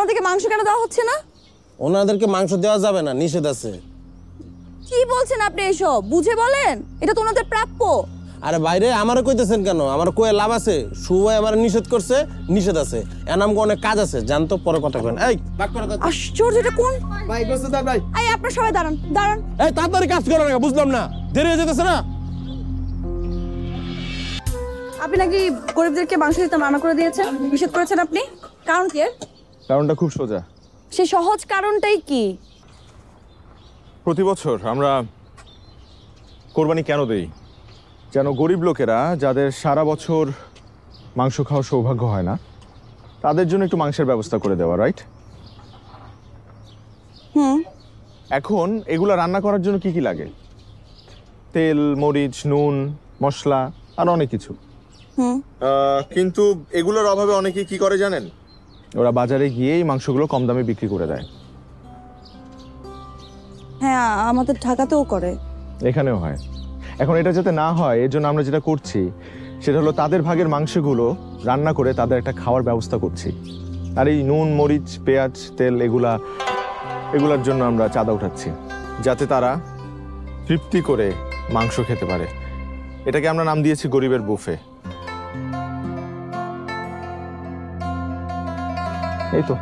ওনাদেরকে মাংস কেন দেওয়া হচ্ছে না? ওনাদেরকে মাংস দেওয়া যাবে না, নিষেধ আছে। কি বলছেন আপনি এসব? বুঝে বলেন, এটা তো ওনাদের প্রাপ্য। আরে বাইরে আমারে কইতেছেন কেন? আমার কয়ে লাভ আছে? সুভাই আমার নিষেধ করছে, নিষেধ আছে। এনামকে অনেক কাজ আছে, জানতো পরে কথা কইন। এই বাক করে কথা। আশ্চর্য, এটা কোন ভাই গোস্তাদার ভাই, এই আপনারা সবাই দাঁড়ান দাঁড়ান। এই তাড়াতাড়ি কাজ করো না, বুঝলাম না, দেরি হয়ে যেতেছে না? আপনি নাকি গরিবদেরকে মাংস দিতে মানা করে দিয়েছেন, নিষেধ করেছেন আপনি, কারণ কি? কারণটা খুব সোজা। সেই সহজ কারণটাই কি? প্রতি বছর আমরা কোরবানি কেন দেই? যেন গরিব লোকেরা, যাদের সারা বছর মাংস খাওয়ার সৌভাগ্য হয় না, তাদের জন্য একটু মাংসের ব্যবস্থা করে দেওয়া, রাইট? এখন এগুলা রান্না করার জন্য কি কি লাগে? তেল, মরিচ, নুন, মশলা আর অনেক কিছু। কিন্তু এগুলোর অভাবে অনেকে কি করে জানেন? ওরা বাজারে গিয়ে এই মাংসগুলো কম দামে বিক্রি করে দেয়। হ্যাঁ, আমাদের ঢাকাতেও করে। এখানেও হয়। এখন এটা যাতে না হয়, এর জন্য আমরা যেটা করছি সেটা হলো তাদের ভাগের মাংসগুলো রান্না করে তাদের একটা খাওয়ার ব্যবস্থা করছি। আর এই নুন, মরিচ, পেঁয়াজ, তেল এগুলার জন্য আমরা চাঁদা উঠাচ্ছি, যাতে তারা তৃপ্তি করে মাংস খেতে পারে। এটাকে আমরা নাম দিয়েছি গরিবের বুফে। এই তো।